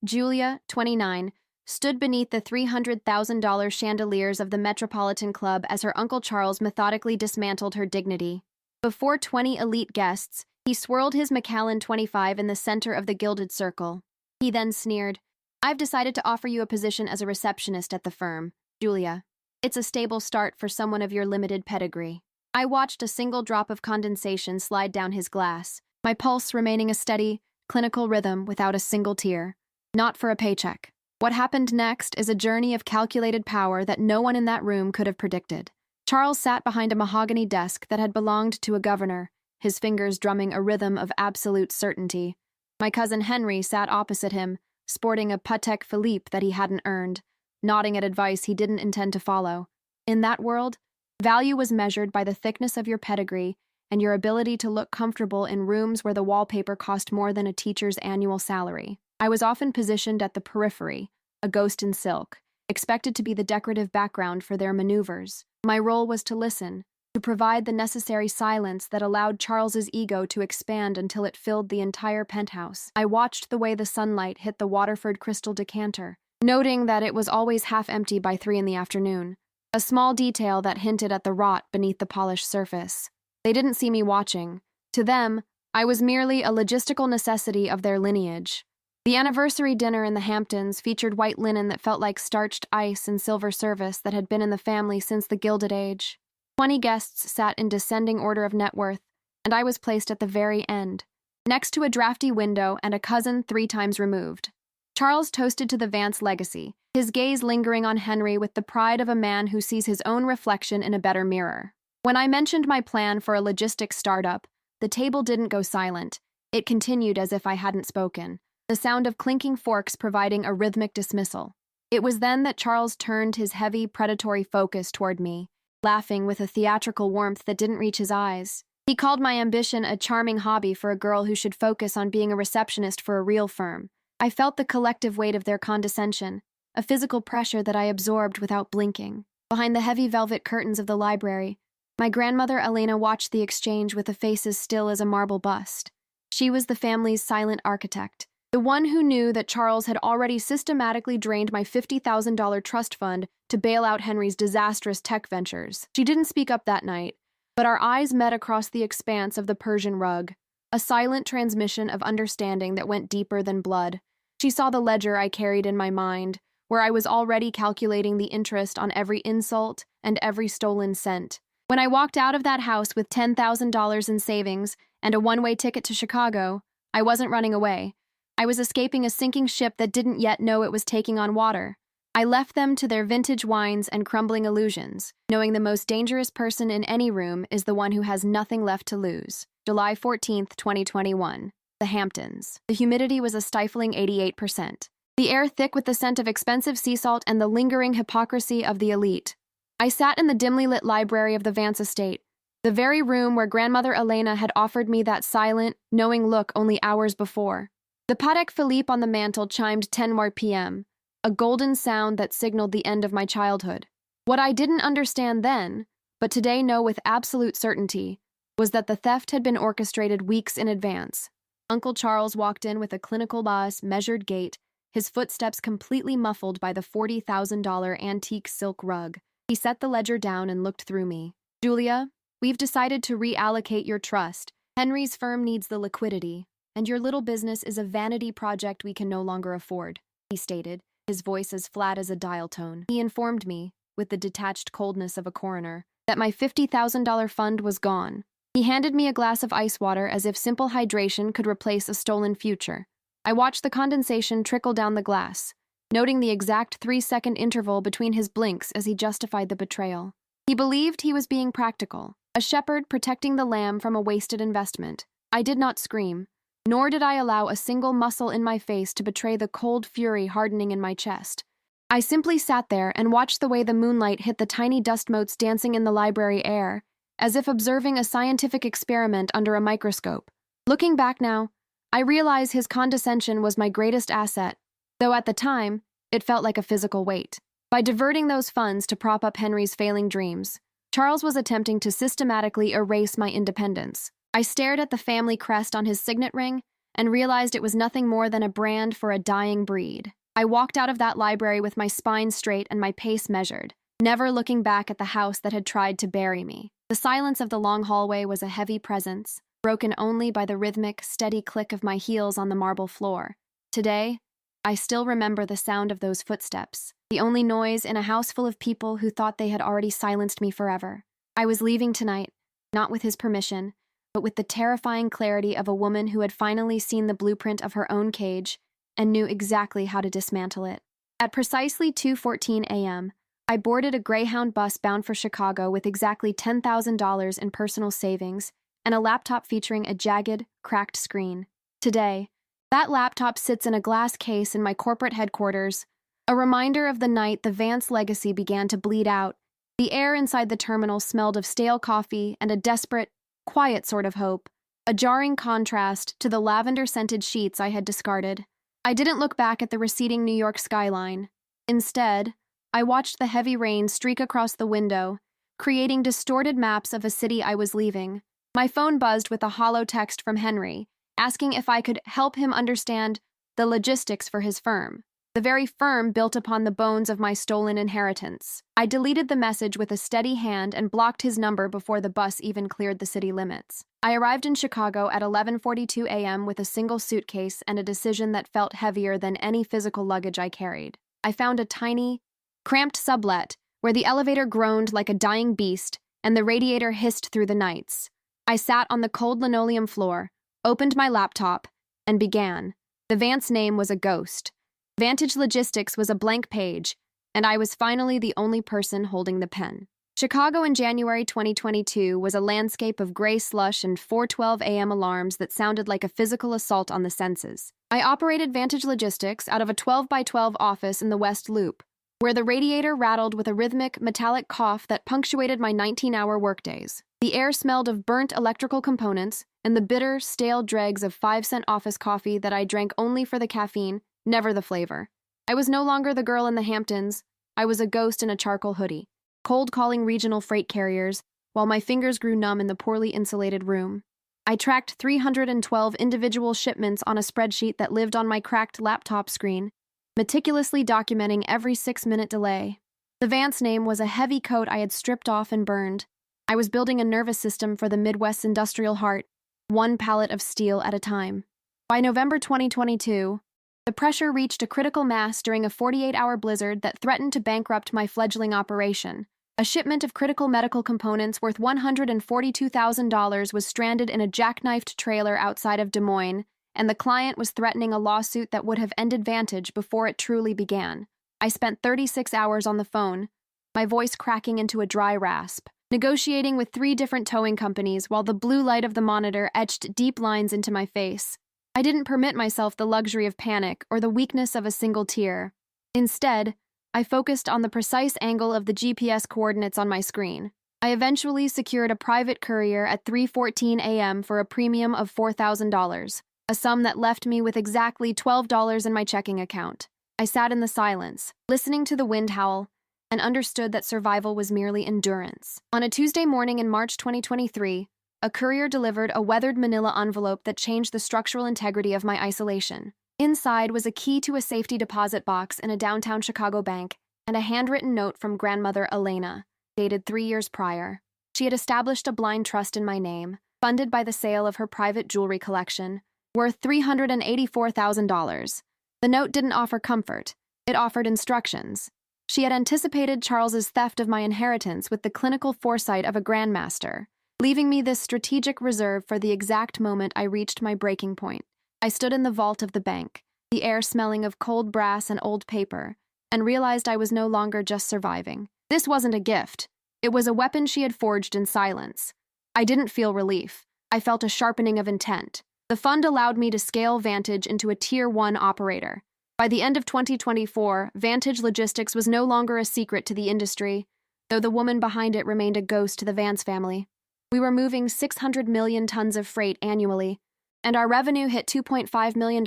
Julia, 29, stood beneath the $300,000 chandeliers of the Metropolitan Club as her Uncle Charles methodically dismantled her dignity. Before 20 elite guests, he swirled his Macallan 25 in the center of the gilded circle. He then sneered, "I've decided to offer you a position as a receptionist at the firm, Julia. It's a stable start for someone of your limited pedigree." I watched a single drop of condensation slide down his glass, my pulse remaining a steady, clinical rhythm without a single tear. Not for a paycheck. What happened next is a journey of calculated power that no one in that room could have predicted. Charles sat behind a mahogany desk that had belonged to a governor, his fingers drumming a rhythm of absolute certainty. My cousin Henry sat opposite him, sporting a Patek Philippe that he hadn't earned, nodding at advice he didn't intend to follow. In that world, value was measured by the thickness of your pedigree and your ability to look comfortable in rooms where the wallpaper cost more than a teacher's annual salary. I was often positioned at the periphery, a ghost in silk, expected to be the decorative background for their maneuvers. My role was to listen, to provide the necessary silence that allowed Charles's ego to expand until it filled the entire penthouse. I watched the way the sunlight hit the Waterford crystal decanter, noting that it was always half empty by 3 in the afternoon, a small detail that hinted at the rot beneath the polished surface. They didn't see me watching. To them, I was merely a logistical necessity of their lineage. The anniversary dinner in the Hamptons featured white linen that felt like starched ice and silver service that had been in the family since the Gilded Age. 20 guests sat in descending order of net worth, and I was placed at the very end, next to a drafty window and a cousin 3 times removed. Charles toasted to the Vance legacy, his gaze lingering on Henry with the pride of a man who sees his own reflection in a better mirror. When I mentioned my plan for a logistics startup, the table didn't go silent. It continued as if I hadn't spoken, the sound of clinking forks providing a rhythmic dismissal. It was then that Charles turned his heavy, predatory focus toward me, laughing with a theatrical warmth that didn't reach his eyes. He called my ambition a charming hobby for a girl who should focus on being a receptionist for a real firm. I felt the collective weight of their condescension, a physical pressure that I absorbed without blinking. Behind the heavy velvet curtains of the library, my grandmother Elena watched the exchange with a face as still as a marble bust. She was the family's silent architect, the one who knew that Charles had already systematically drained my $50,000 trust fund to bail out Henry's disastrous tech ventures. She didn't speak up that night, but our eyes met across the expanse of the Persian rug, a silent transmission of understanding that went deeper than blood. She saw the ledger I carried in my mind, where I was already calculating the interest on every insult and every stolen cent. When I walked out of that house with $10,000 in savings and a one-way ticket to Chicago, I wasn't running away. I was escaping a sinking ship that didn't yet know it was taking on water. I left them to their vintage wines and crumbling illusions, knowing the most dangerous person in any room is the one who has nothing left to lose. July 14th, 2021. The Hamptons. The humidity was a stifling 88%. The air thick with the scent of expensive sea salt and the lingering hypocrisy of the elite. I sat in the dimly lit library of the Vance estate, the very room where grandmother Elena had offered me that silent, knowing look only hours before. The Patek Philippe on the mantel chimed 10 more p.m., a golden sound that signaled the end of my childhood. What I didn't understand then, but today know with absolute certainty, was that the theft had been orchestrated weeks in advance. Uncle Charles walked in with a clinical measured gait, his footsteps completely muffled by the $40,000 antique silk rug. He set the ledger down and looked through me. "Julia, we've decided to reallocate your trust. Henry's firm needs the liquidity, and your little business is a vanity project we can no longer afford," he stated, his voice as flat as a dial tone. He informed me, with the detached coldness of a coroner, that my $50,000 fund was gone. He handed me a glass of ice water as if simple hydration could replace a stolen future. I watched the condensation trickle down the glass, noting the exact 3-second interval between his blinks as he justified the betrayal. He believed he was being practical, a shepherd protecting the lamb from a wasted investment. I did not scream, nor did I allow a single muscle in my face to betray the cold fury hardening in my chest. I simply sat there and watched the way the moonlight hit the tiny dust motes dancing in the library air, as if observing a scientific experiment under a microscope. Looking back now, I realize his condescension was my greatest asset, though at the time, it felt like a physical weight. By diverting those funds to prop up Henry's failing dreams, Charles was attempting to systematically erase my independence. I stared at the family crest on his signet ring and realized it was nothing more than a brand for a dying breed. I walked out of that library with my spine straight and my pace measured, never looking back at the house that had tried to bury me. The silence of the long hallway was a heavy presence, broken only by the rhythmic, steady click of my heels on the marble floor. Today, I still remember the sound of those footsteps, the only noise in a house full of people who thought they had already silenced me forever. I was leaving tonight, not with his permission, but with the terrifying clarity of a woman who had finally seen the blueprint of her own cage and knew exactly how to dismantle it. At precisely 2:14 a.m., I boarded a Greyhound bus bound for Chicago with exactly $10,000 in personal savings and a laptop featuring a jagged, cracked screen. Today, that laptop sits in a glass case in my corporate headquarters, a reminder of the night the Vance legacy began to bleed out. The air inside the terminal smelled of stale coffee and a desperate, quiet sort of hope, a jarring contrast to the lavender-scented sheets I had discarded. I didn't look back at the receding New York skyline. Instead, I watched the heavy rain streak across the window, creating distorted maps of a city I was leaving. My phone buzzed with a hollow text from Henry, asking if I could help him understand the logistics for his firm, the very firm built upon the bones of my stolen inheritance. I deleted the message with a steady hand and blocked his number before the bus even cleared the city limits. I arrived in Chicago at 11:42 a.m. with a single suitcase and a decision that felt heavier than any physical luggage I carried. I found a tiny, cramped sublet where the elevator groaned like a dying beast and the radiator hissed through the nights. I sat on the cold linoleum floor, opened my laptop, and began. The Vance name was a ghost. Vantage Logistics was a blank page, and I was finally the only person holding the pen. Chicago in January 2022 was a landscape of gray slush and 4:12 a.m. alarms that sounded like a physical assault on the senses. I operated Vantage Logistics out of a 12-by-12 office in the West Loop, where the radiator rattled with a rhythmic, metallic cough that punctuated my 19-hour workdays. The air smelled of burnt electrical components and the bitter, stale dregs of 5-cent office coffee that I drank only for the caffeine, never the flavor. I was no longer the girl in the Hamptons. I was a ghost in a charcoal hoodie, cold-calling regional freight carriers, while my fingers grew numb in the poorly insulated room. I tracked 312 individual shipments on a spreadsheet that lived on my cracked laptop screen, meticulously documenting every 6-minute delay. The Vance name was a heavy coat I had stripped off and burned. I was building a nervous system for the Midwest's industrial heart, one pallet of steel at a time. By November 2022, the pressure reached a critical mass during a 48-hour blizzard that threatened to bankrupt my fledgling operation. A shipment of critical medical components worth $142,000 was stranded in a jackknifed trailer outside of Des Moines, and the client was threatening a lawsuit that would have ended Vantage before it truly began. I spent 36 hours on the phone, my voice cracking into a dry rasp, negotiating with 3 different towing companies while the blue light of the monitor etched deep lines into my face. I didn't permit myself the luxury of panic or the weakness of a single tear. Instead, I focused on the precise angle of the GPS coordinates on my screen. I eventually secured a private courier at 3:14 a.m. for a premium of $4,000, a sum that left me with exactly $12 in my checking account. I sat in the silence, listening to the wind howl, and understood that survival was merely endurance. On a Tuesday morning in March 2023, a courier delivered a weathered manila envelope that changed the structural integrity of my isolation. Inside was a key to a safety deposit box in a downtown Chicago bank and a handwritten note from grandmother Elena, dated 3 years prior. She had established a blind trust in my name, funded by the sale of her private jewelry collection, worth $384,000. The note didn't offer comfort. It offered instructions. She had anticipated Charles's theft of my inheritance with the clinical foresight of a grandmaster, leaving me this strategic reserve for the exact moment I reached my breaking point. I stood in the vault of the bank, the air smelling of cold brass and old paper, and realized I was no longer just surviving. This wasn't a gift. It was a weapon she had forged in silence. I didn't feel relief. I felt a sharpening of intent. The fund allowed me to scale Vantage into a Tier 1 operator. By the end of 2024, Vantage Logistics was no longer a secret to the industry, though the woman behind it remained a ghost to the Vance family. We were moving 600 million tons of freight annually, and our revenue hit $2.5 million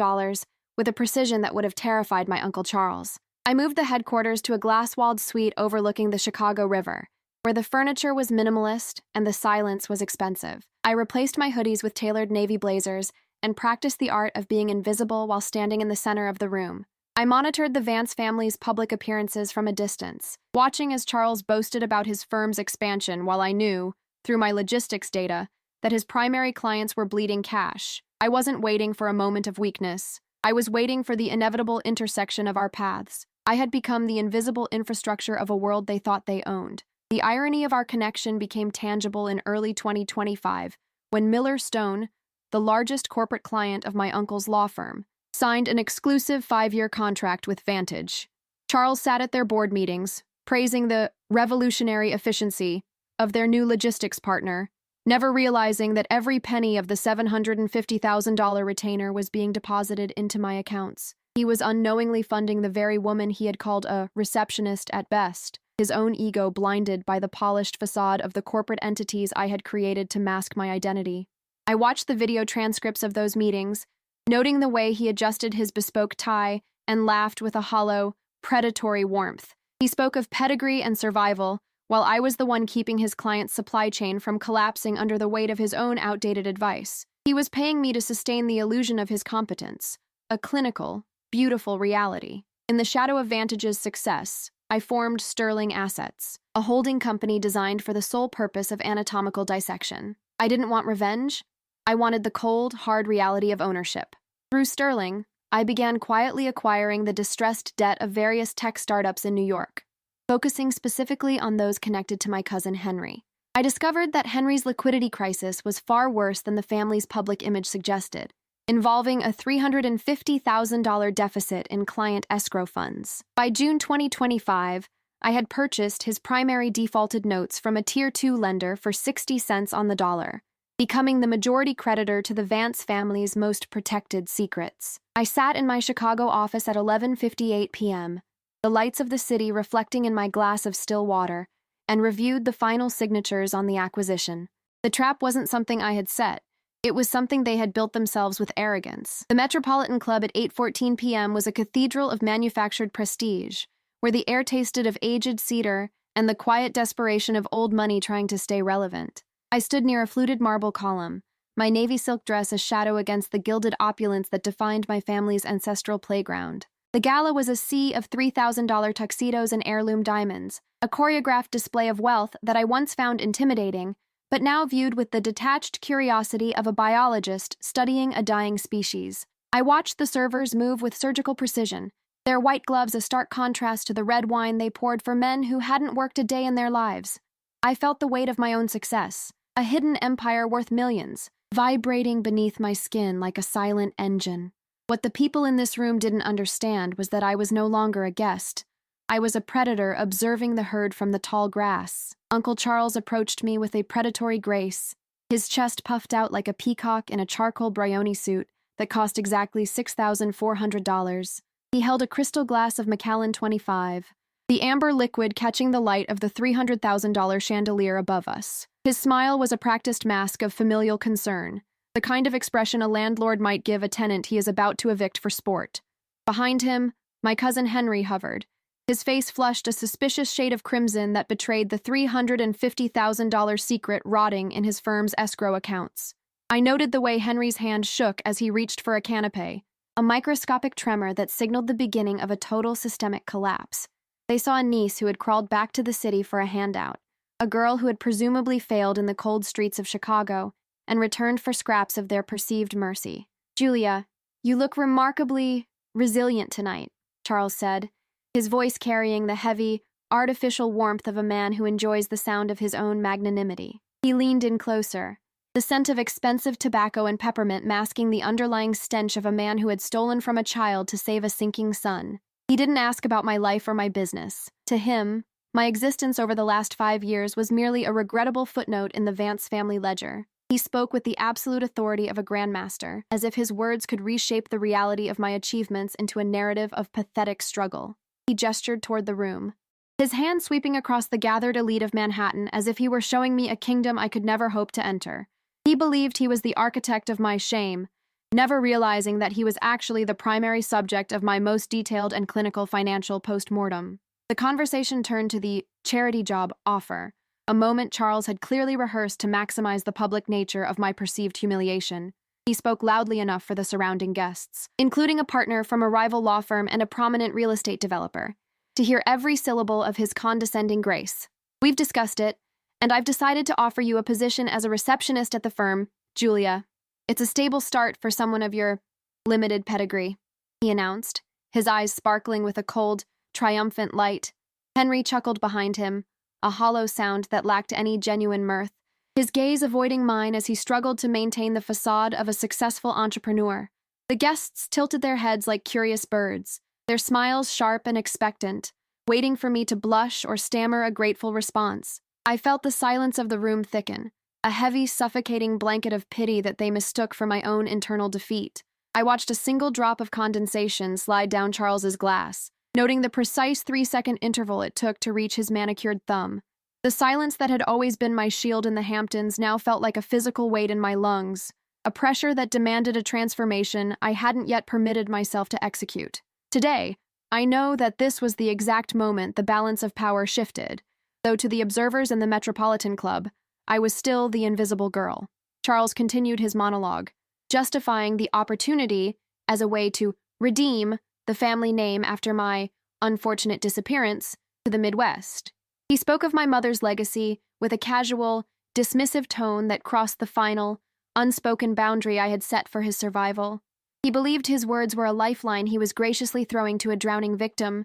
with a precision that would have terrified my Uncle Charles. I moved the headquarters to a glass-walled suite overlooking the Chicago River, where the furniture was minimalist and the silence was expensive. I replaced my hoodies with tailored navy blazers and practiced the art of being invisible while standing in the center of the room. I monitored the Vance family's public appearances from a distance, watching as Charles boasted about his firm's expansion while I knew, through my logistics data, that his primary clients were bleeding cash. I wasn't waiting for a moment of weakness. I was waiting for the inevitable intersection of our paths. I had become the invisible infrastructure of a world they thought they owned. The irony of our connection became tangible in early 2025, when Miller Stone, the largest corporate client of my uncle's law firm, signed an exclusive 5-year contract with Vantage. Charles sat at their board meetings, praising the revolutionary efficiency of their new logistics partner, never realizing that every penny of the $750,000 retainer was being deposited into my accounts. He was unknowingly funding the very woman he had called a receptionist at best, his own ego blinded by the polished facade of the corporate entities I had created to mask my identity. I watched the video transcripts of those meetings, noting the way he adjusted his bespoke tie and laughed with a hollow, predatory warmth. He spoke of pedigree and survival, while I was the one keeping his client's supply chain from collapsing under the weight of his own outdated advice. He was paying me to sustain the illusion of his competence, a clinical, beautiful reality. In the shadow of Vantage's success, I formed Sterling Assets, a holding company designed for the sole purpose of anatomical dissection. I didn't want revenge. I wanted the cold, hard reality of ownership. Through Sterling, I began quietly acquiring the distressed debt of various tech startups in New York, focusing specifically on those connected to my cousin Henry. I discovered that Henry's liquidity crisis was far worse than the family's public image suggested, involving a $350,000 deficit in client escrow funds. By June 2025, I had purchased his primary defaulted notes from a Tier 2 lender for 60 cents on the dollar, becoming the majority creditor to the Vance family's most protected secrets. I sat in my Chicago office at 11:58 p.m., the lights of the city reflecting in my glass of still water, and reviewed the final signatures on the acquisition. The trap wasn't something I had set. It was something they had built themselves with arrogance. The Metropolitan Club at 8:14 p.m. was a cathedral of manufactured prestige, where the air tasted of aged cedar and the quiet desperation of old money trying to stay relevant. I stood near a fluted marble column, my navy silk dress a shadow against the gilded opulence that defined my family's ancestral playground. The gala was a sea of $3,000 tuxedos and heirloom diamonds, a choreographed display of wealth that I once found intimidating, but now viewed with the detached curiosity of a biologist studying a dying species. I watched the servers move with surgical precision, their white gloves a stark contrast to the red wine they poured for men who hadn't worked a day in their lives. I felt the weight of my own success, a hidden empire worth millions, vibrating beneath my skin like a silent engine. What the people in this room didn't understand was that I was no longer a guest. I was a predator observing the herd from the tall grass. Uncle Charles approached me with a predatory grace, his chest puffed out like a peacock in a charcoal Brioni suit that cost exactly $6,400. He held a crystal glass of Macallan 25, the amber liquid catching the light of the $300,000 chandelier above us. His smile was a practiced mask of familial concern, the kind of expression a landlord might give a tenant he is about to evict for sport. Behind him, my cousin Henry hovered, his face flushed a suspicious shade of crimson that betrayed the $350,000 secret rotting in his firm's escrow accounts. I noted the way Henry's hand shook as he reached for a canapé, a microscopic tremor that signaled the beginning of a total systemic collapse. They saw a niece who had crawled back to the city for a handout, a girl who had presumably failed in the cold streets of Chicago and returned for scraps of their perceived mercy. "Julia, you look remarkably resilient tonight," Charles said, his voice carrying the heavy, artificial warmth of a man who enjoys the sound of his own magnanimity. He leaned in closer, the scent of expensive tobacco and peppermint masking the underlying stench of a man who had stolen from a child to save a sinking son. He didn't ask about my life or my business. To him, my existence over the last 5 years was merely a regrettable footnote in the Vance family ledger. He spoke with the absolute authority of a grandmaster, as if his words could reshape the reality of my achievements into a narrative of pathetic struggle. He gestured toward the room, his hand sweeping across the gathered elite of Manhattan as if he were showing me a kingdom I could never hope to enter. He believed he was the architect of my shame, never realizing that he was actually the primary subject of my most detailed and clinical financial postmortem. The conversation turned to the charity job offer, a moment Charles had clearly rehearsed to maximize the public nature of my perceived humiliation. He spoke loudly enough for the surrounding guests, including a partner from a rival law firm and a prominent real estate developer, to hear every syllable of his condescending grace. We've discussed it, and I've decided to offer you a position as a receptionist at the firm, Julia. It's a stable start for someone of your limited pedigree, he announced, his eyes sparkling with a cold, triumphant light. Henry chuckled behind him, a hollow sound that lacked any genuine mirth, his gaze avoiding mine as he struggled to maintain the facade of a successful entrepreneur. The guests tilted their heads like curious birds, their smiles sharp and expectant, waiting for me to blush or stammer a grateful response. I felt the silence of the room thicken, a heavy, suffocating blanket of pity that they mistook for my own internal defeat. I watched a single drop of condensation slide down Charles's glass, noting the precise 3-second interval it took to reach his manicured thumb. The silence that had always been my shield in the Hamptons now felt like a physical weight in my lungs, a pressure that demanded a transformation I hadn't yet permitted myself to execute. Today, I know that this was the exact moment the balance of power shifted, though to the observers in the Metropolitan Club, I was still the invisible girl. Charles continued his monologue, justifying the opportunity as a way to redeem the family name after my unfortunate disappearance to the Midwest. He spoke of my mother's legacy with a casual, dismissive tone that crossed the final, unspoken boundary I had set for his survival. He believed his words were a lifeline he was graciously throwing to a drowning victim,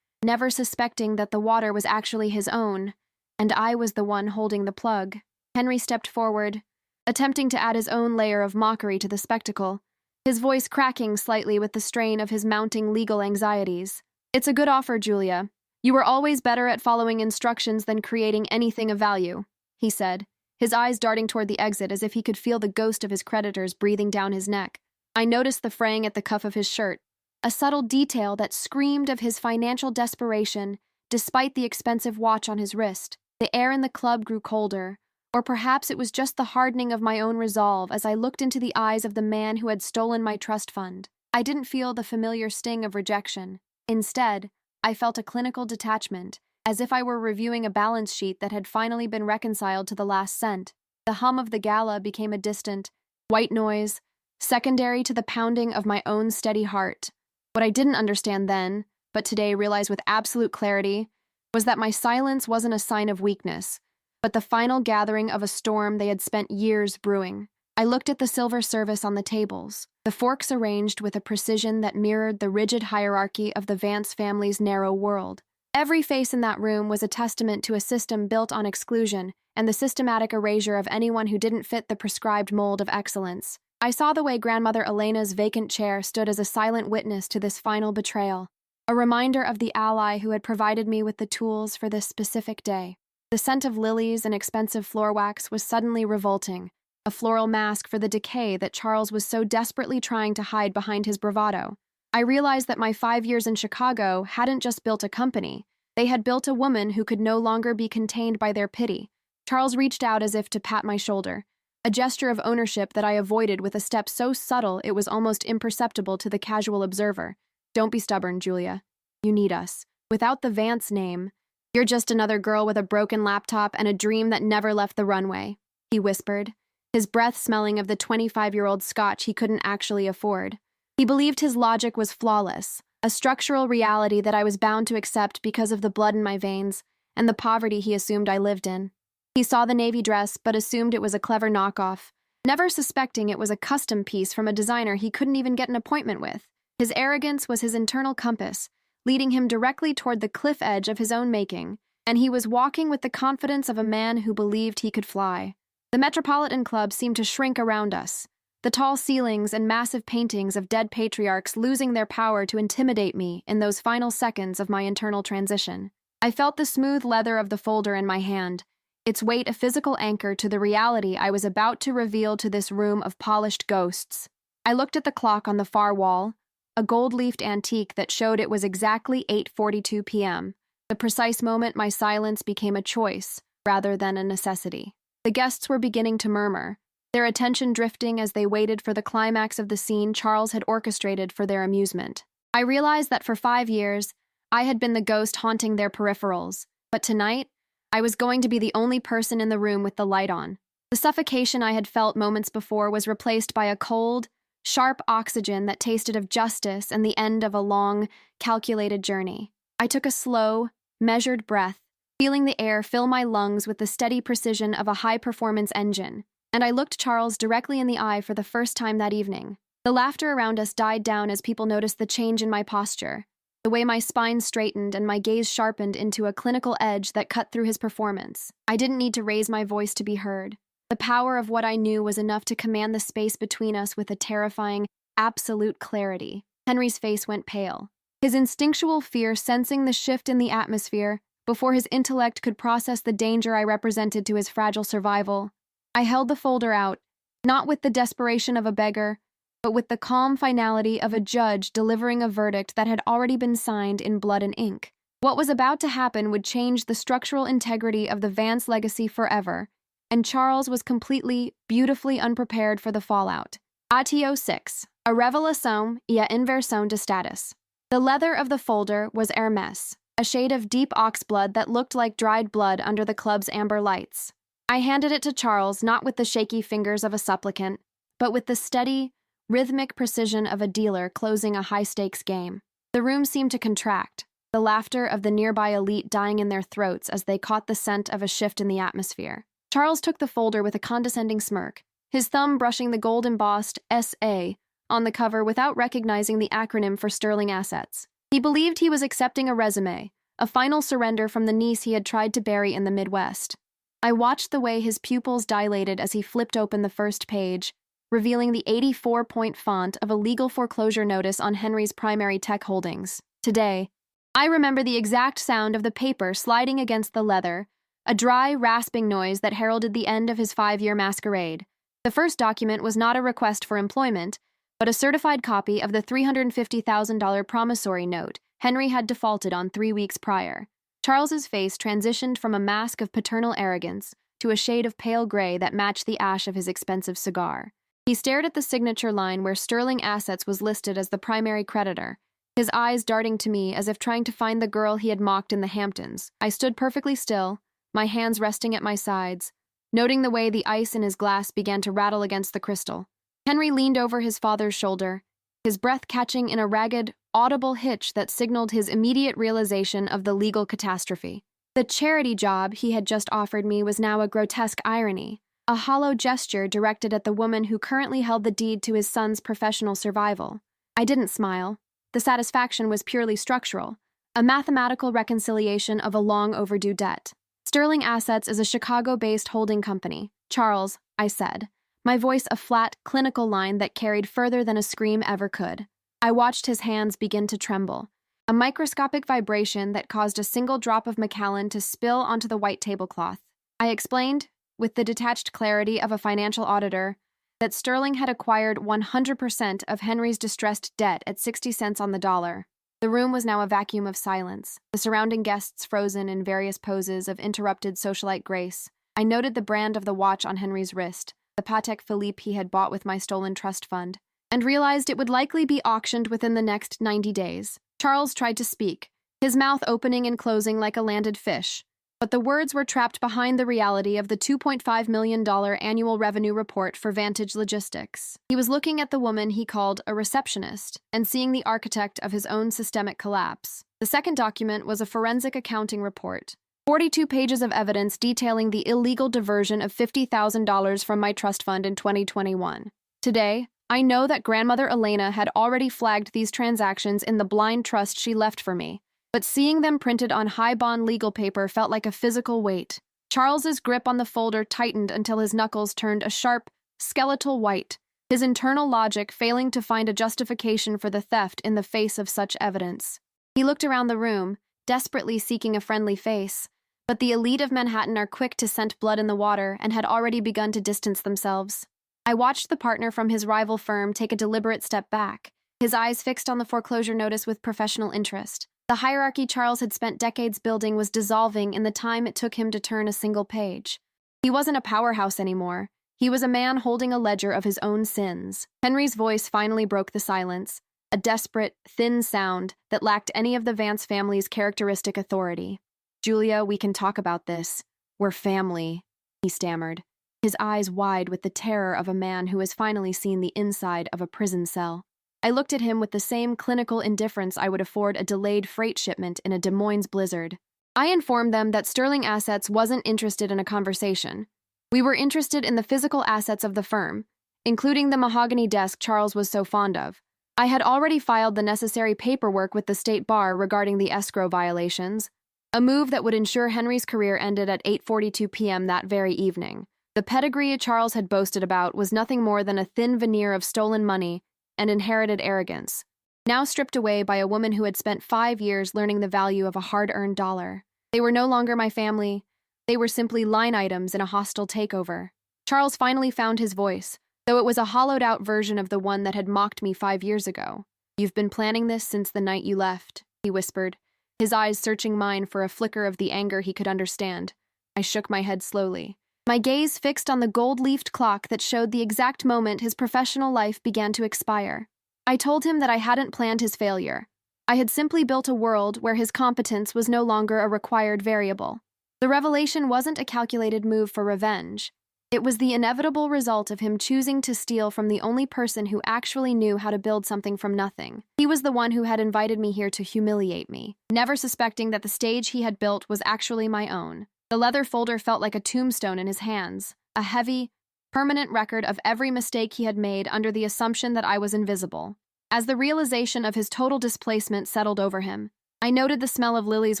never suspecting that the water was actually his own, and I was the one holding the plug. Henry stepped forward, attempting to add his own layer of mockery to the spectacle, his voice cracking slightly with the strain of his mounting legal anxieties. "It's a good offer, Julia. You were always better at following instructions than creating anything of value," he said, his eyes darting toward the exit as if he could feel the ghost of his creditors breathing down his neck. I noticed the fraying at the cuff of his shirt, a subtle detail that screamed of his financial desperation despite the expensive watch on his wrist. The air in the club grew colder, or perhaps it was just the hardening of my own resolve as I looked into the eyes of the man who had stolen my trust fund. I didn't feel the familiar sting of rejection. Instead, I felt a clinical detachment, as if I were reviewing a balance sheet that had finally been reconciled to the last cent. The hum of the gala became a distant, white noise, secondary to the pounding of my own steady heart. What I didn't understand then, but today realized with absolute clarity, was that my silence wasn't a sign of weakness, but the final gathering of a storm they had spent years brewing. I looked at the silver service on the tables, the forks arranged with a precision that mirrored the rigid hierarchy of the Vance family's narrow world. Every face in that room was a testament to a system built on exclusion and the systematic erasure of anyone who didn't fit the prescribed mold of excellence. I saw the way Grandmother Elena's vacant chair stood as a silent witness to this final betrayal, a reminder of the ally who had provided me with the tools for this specific day. The scent of lilies and expensive floor wax was suddenly revolting, a floral mask for the decay that Charles was so desperately trying to hide behind his bravado. I realized that my 5 years in Chicago hadn't just built a company, they had built a woman who could no longer be contained by their pity. Charles reached out as if to pat my shoulder, a gesture of ownership that I avoided with a step so subtle it was almost imperceptible to the casual observer. "Don't be stubborn, Julia. You need us. Without the Vance name, you're just another girl with a broken laptop and a dream that never left the runway," he whispered, his breath smelling of the 25-year-old scotch he couldn't actually afford. He believed his logic was flawless, a structural reality that I was bound to accept because of the blood in my veins and the poverty he assumed I lived in. He saw the navy dress but assumed it was a clever knockoff, never suspecting it was a custom piece from a designer he couldn't even get an appointment with. His arrogance was his internal compass, leading him directly toward the cliff edge of his own making, and he was walking with the confidence of a man who believed he could fly. The Metropolitan Club seemed to shrink around us, the tall ceilings and massive paintings of dead patriarchs losing their power to intimidate me in those final seconds of my internal transition. I felt the smooth leather of the folder in my hand, its weight a physical anchor to the reality I was about to reveal to this room of polished ghosts. I looked at the clock on the far wall, a gold-leafed antique that showed it was exactly 8:42 p.m., the precise moment my silence became a choice rather than a necessity. The guests were beginning to murmur, their attention drifting as they waited for the climax of the scene Charles had orchestrated for their amusement. I realized that for 5 years, I had been the ghost haunting their peripherals, but tonight, I was going to be the only person in the room with the light on. The suffocation I had felt moments before was replaced by a cold, sharp oxygen that tasted of justice and the end of a long, calculated journey. I took a slow, measured breath, feeling the air fill my lungs with the steady precision of a high-performance engine, and I looked Charles directly in the eye for the first time that evening. The laughter around us died down as people noticed the change in my posture, the way my spine straightened and my gaze sharpened into a clinical edge that cut through his performance. I didn't need to raise my voice to be heard. The power of what I knew was enough to command the space between us with a terrifying, absolute clarity. Henry's face went pale, his instinctual fear sensing the shift in the atmosphere before his intellect could process the danger I represented to his fragile survival. I held the folder out, not with the desperation of a beggar, but with the calm finality of a judge delivering a verdict that had already been signed in blood and ink. What was about to happen would change the structural integrity of the Vance legacy forever, and Charles was completely, beautifully unprepared for the fallout. ATO 6. A révélation et inversion de status. The leather of the folder was Hermès, a shade of deep oxblood that looked like dried blood under the club's amber lights. I handed it to Charles not with the shaky fingers of a supplicant, but with the steady, rhythmic precision of a dealer closing a high-stakes game. The room seemed to contract, the laughter of the nearby elite dying in their throats as they caught the scent of a shift in the atmosphere. Charles took the folder with a condescending smirk, his thumb brushing the gold-embossed S.A. on the cover without recognizing the acronym for Sterling Assets. He believed he was accepting a resume, a final surrender from the niece he had tried to bury in the Midwest. I watched the way his pupils dilated as he flipped open the first page, revealing the 84-point font of a legal foreclosure notice on Henry's primary tech holdings. Today, I remember the exact sound of the paper sliding against the leather, a dry, rasping noise that heralded the end of his 5-year masquerade. The first document was not a request for employment, but a certified copy of the $350,000 promissory note Henry had defaulted on 3 weeks prior. Charles's face transitioned from a mask of paternal arrogance to a shade of pale gray that matched the ash of his expensive cigar. He stared at the signature line where Sterling Assets was listed as the primary creditor, his eyes darting to me as if trying to find the girl he had mocked in the Hamptons. I stood perfectly still, my hands resting at my sides, noting the way the ice in his glass began to rattle against the crystal. Henry leaned over his father's shoulder, his breath catching in a ragged, audible hitch that signaled his immediate realization of the legal catastrophe. The charity job he had just offered me was now a grotesque irony, a hollow gesture directed at the woman who currently held the deed to his son's professional survival. I didn't smile. The satisfaction was purely structural, a mathematical reconciliation of a long-overdue debt. Sterling Assets is a Chicago-based holding company. Charles, I said, my voice a flat, clinical line that carried further than a scream ever could. I watched his hands begin to tremble, a microscopic vibration that caused a single drop of Macallan to spill onto the white tablecloth. I explained, with the detached clarity of a financial auditor, that Sterling had acquired 100% of Henry's distressed debt at 60 cents on the dollar. The room was now a vacuum of silence, the surrounding guests frozen in various poses of interrupted socialite grace. I noted the brand of the watch on Henry's wrist, the Patek Philippe he had bought with my stolen trust fund, and realized it would likely be auctioned within the next 90 days. Charles tried to speak, his mouth opening and closing like a landed fish, but the words were trapped behind the reality of the $2.5 million annual revenue report for Vantage Logistics. He was looking at the woman he called a receptionist and seeing the architect of his own systemic collapse. The second document was a forensic accounting report, 42 pages of evidence detailing the illegal diversion of $50,000 from my trust fund in 2021. Today, I know that grandmother Elena had already flagged these transactions in the blind trust she left for me, but seeing them printed on high-bond legal paper felt like a physical weight. Charles's grip on the folder tightened until his knuckles turned a sharp, skeletal white, his internal logic failing to find a justification for the theft in the face of such evidence. He looked around the room, desperately seeking a friendly face, but the elite of Manhattan are quick to scent blood in the water and had already begun to distance themselves. I watched the partner from his rival firm take a deliberate step back, his eyes fixed on the foreclosure notice with professional interest. The hierarchy Charles had spent decades building was dissolving in the time it took him to turn a single page. He wasn't a powerhouse anymore. He was a man holding a ledger of his own sins. Henry's voice finally broke the silence, a desperate, thin sound that lacked any of the Vance family's characteristic authority. "Julia, we can talk about this. We're family," he stammered. his eyes wide with the terror of a man who has finally seen the inside of a prison cell. I looked at him with the same clinical indifference I would afford a delayed freight shipment in a Des Moines blizzard. I informed them that Sterling Assets wasn't interested in a conversation. We were interested in the physical assets of the firm, including the mahogany desk Charles was so fond of. I had already filed the necessary paperwork with the state bar regarding the escrow violations, a move that would ensure Henry's career ended at 8:42 p.m. that very evening. The pedigree Charles had boasted about was nothing more than a thin veneer of stolen money and inherited arrogance, now stripped away by a woman who had spent 5 years learning the value of a hard-earned dollar. They were no longer my family. They were simply line items in a hostile takeover. Charles finally found his voice, though it was a hollowed-out version of the one that had mocked me 5 years ago. "You've been planning this since the night you left," he whispered, his eyes searching mine for a flicker of the anger he could understand. I shook my head slowly, my gaze fixed on the gold-leafed clock that showed the exact moment his professional life began to expire. I told him that I hadn't planned his failure. I had simply built a world where his competence was no longer a required variable. The revelation wasn't a calculated move for revenge. It was the inevitable result of him choosing to steal from the only person who actually knew how to build something from nothing. He was the one who had invited me here to humiliate me, never suspecting that the stage he had built was actually my own. The leather folder felt like a tombstone in his hands, a heavy, permanent record of every mistake he had made under the assumption that I was invisible. As the realization of his total displacement settled over him, I noted the smell of lilies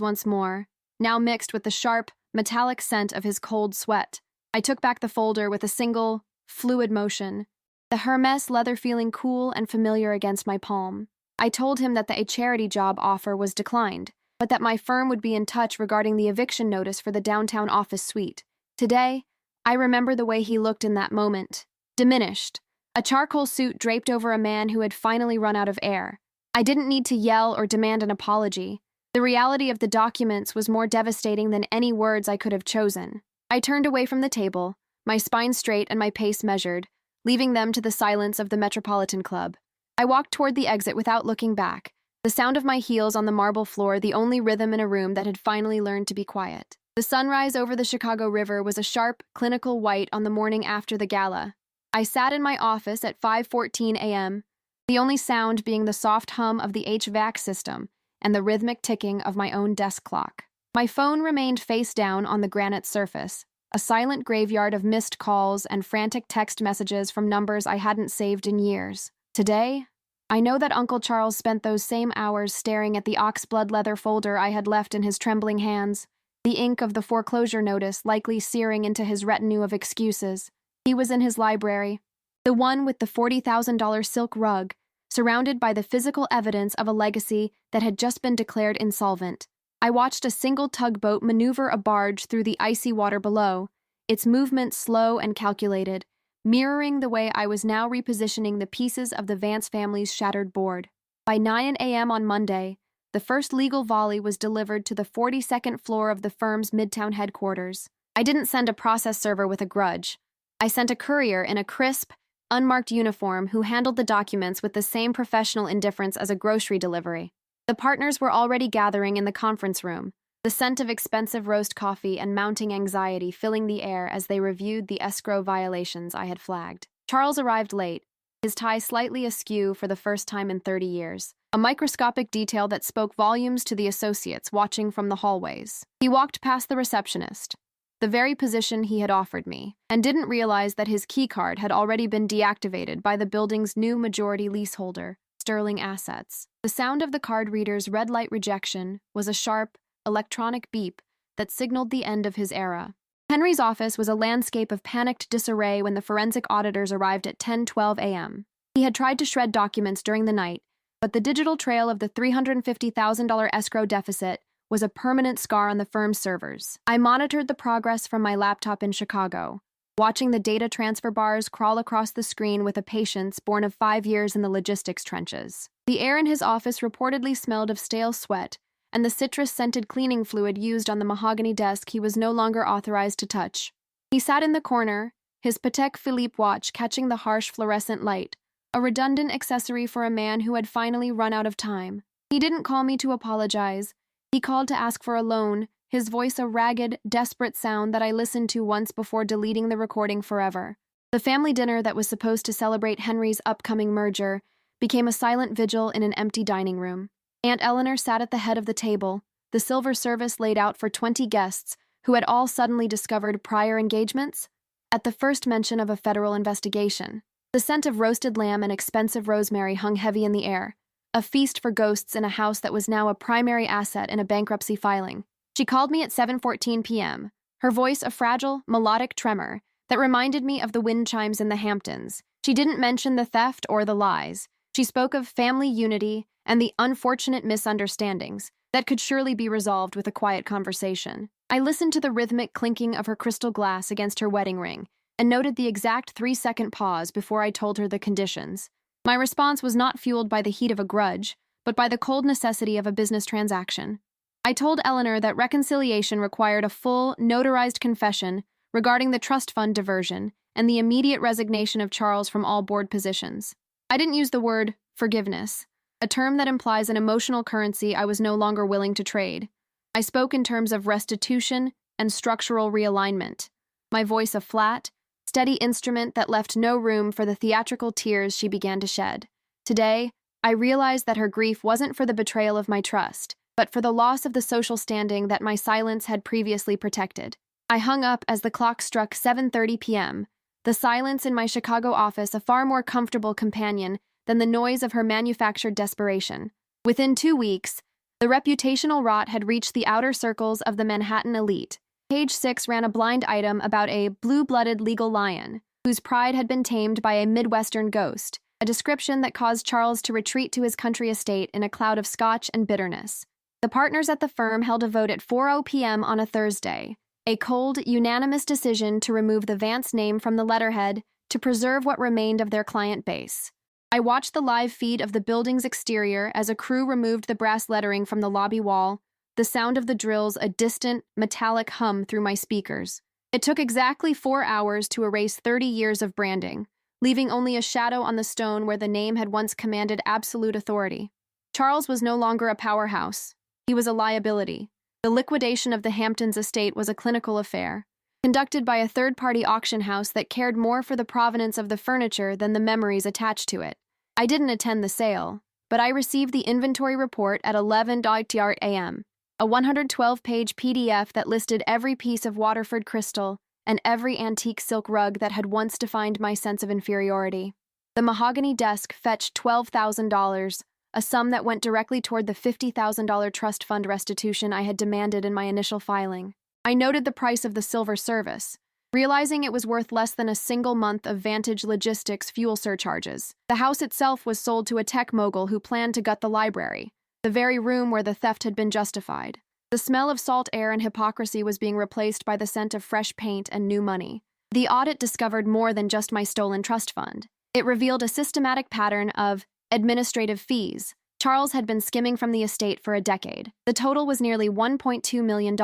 once more, now mixed with the sharp, metallic scent of his cold sweat. I took back the folder with a single, fluid motion, the Hermes leather feeling cool and familiar against my palm. I told him that a charity job offer was declined, but that my firm would be in touch regarding the eviction notice for the downtown office suite. Today, I remember the way he looked in that moment, diminished, a charcoal suit draped over a man who had finally run out of air. I didn't need to yell or demand an apology. The reality of the documents was more devastating than any words I could have chosen. I turned away from the table, my spine straight and my pace measured, leaving them to the silence of the Metropolitan Club. I walked toward the exit without looking back, the sound of my heels on the marble floor the only rhythm in a room that had finally learned to be quiet. The sunrise over the Chicago River was a sharp, clinical white on the morning after the gala. I sat in my office at 5:14 a.m., the only sound being the soft hum of the HVAC system and the rhythmic ticking of my own desk clock. My phone remained face down on the granite surface, a silent graveyard of missed calls and frantic text messages from numbers I hadn't saved in years. Today, I know that Uncle Charles spent those same hours staring at the oxblood leather folder I had left in his trembling hands, the ink of the foreclosure notice likely searing into his retinue of excuses. He was in his library, the one with the $40,000 silk rug, surrounded by the physical evidence of a legacy that had just been declared insolvent. I watched a single tugboat maneuver a barge through the icy water below, its movement slow and calculated, mirroring the way I was now repositioning the pieces of the Vance family's shattered board. By 9 a.m. on Monday, the first legal volley was delivered to the 42nd floor of the firm's Midtown headquarters. I didn't send a process server with a grudge. I sent a courier in a crisp, unmarked uniform who handled the documents with the same professional indifference as a grocery delivery. The partners were already gathering in the conference room, the scent of expensive roast coffee and mounting anxiety filling the air as they reviewed the escrow violations I had flagged. Charles arrived late, his tie slightly askew for the first time in 30 years, a microscopic detail that spoke volumes to the associates watching from the hallways. He walked past the receptionist, the very position he had offered me, and didn't realize that his keycard had already been deactivated by the building's new majority leaseholder, Sterling Assets. The sound of the card reader's red light rejection was a sharp, electronic beep that signaled the end of his era. Henry's office was a landscape of panicked disarray when the forensic auditors arrived at 10:12 a.m. He had tried to shred documents during the night, but the digital trail of the $350,000 escrow deficit was a permanent scar on the firm's servers. I monitored the progress from my laptop in Chicago, watching the data transfer bars crawl across the screen with a patience born of 5 years in the logistics trenches. The air in his office reportedly smelled of stale sweat, and the citrus-scented cleaning fluid used on the mahogany desk he was no longer authorized to touch. He sat in the corner, his Patek Philippe watch catching the harsh fluorescent light, a redundant accessory for a man who had finally run out of time. He didn't call me to apologize. He called to ask for a loan, his voice a ragged, desperate sound that I listened to once before deleting the recording forever. The family dinner that was supposed to celebrate Henry's upcoming merger became a silent vigil in an empty dining room. Aunt Eleanor sat at the head of the table, the silver service laid out for 20 guests who had all suddenly discovered prior engagements at the first mention of a federal investigation. The scent of roasted lamb and expensive rosemary hung heavy in the air, a feast for ghosts in a house that was now a primary asset in a bankruptcy filing. She called me at 7:14 p.m., her voice a fragile, melodic tremor that reminded me of the wind chimes in the Hamptons. She didn't mention the theft or the lies. She spoke of family unity and the unfortunate misunderstandings that could surely be resolved with a quiet conversation. I listened to the rhythmic clinking of her crystal glass against her wedding ring and noted the exact 3-second pause before I told her the conditions. My response was not fueled by the heat of a grudge, but by the cold necessity of a business transaction. I told Eleanor that reconciliation required a full, notarized confession regarding the trust fund diversion and the immediate resignation of Charles from all board positions. I didn't use the word forgiveness, a term that implies an emotional currency I was no longer willing to trade. I spoke in terms of restitution and structural realignment, my voice a flat, steady instrument that left no room for the theatrical tears she began to shed. Today, I realized that her grief wasn't for the betrayal of my trust, but for the loss of the social standing that my silence had previously protected. I hung up as the clock struck 7:30 p.m., the silence in my Chicago office a far more comfortable companion than the noise of her manufactured desperation. Within 2 weeks, the reputational rot had reached the outer circles of the Manhattan elite. Page 6 ran a blind item about a blue-blooded legal lion, whose pride had been tamed by a Midwestern ghost, a description that caused Charles to retreat to his country estate in a cloud of scotch and bitterness. The partners at the firm held a vote at 4:00 p.m. on a Thursday, a cold, unanimous decision to remove the Vance name from the letterhead to preserve what remained of their client base. I watched the live feed of the building's exterior as a crew removed the brass lettering from the lobby wall, the sound of the drills a distant, metallic hum through my speakers. It took exactly 4 hours to erase 30 years of branding, leaving only a shadow on the stone where the name had once commanded absolute authority. Charles was no longer a powerhouse. He was a liability. The liquidation of the Hamptons estate was a clinical affair, conducted by a third-party auction house that cared more for the provenance of the furniture than the memories attached to it. I didn't attend the sale, but I received the inventory report at 11:00 a.m., a 112-page PDF that listed every piece of Waterford crystal and every antique silk rug that had once defined my sense of inferiority. The mahogany desk fetched $12,000, a sum that went directly toward the $50,000 trust fund restitution I had demanded in my initial filing. I noted the price of the silver service, realizing it was worth less than a single month of Vantage Logistics fuel surcharges. The house itself was sold to a tech mogul who planned to gut the library, the very room where the theft had been justified. The smell of salt air and hypocrisy was being replaced by the scent of fresh paint and new money. The audit discovered more than just my stolen trust fund. It revealed a systematic pattern of administrative fees. Charles had been skimming from the estate for a decade. The total was nearly $1.2 million,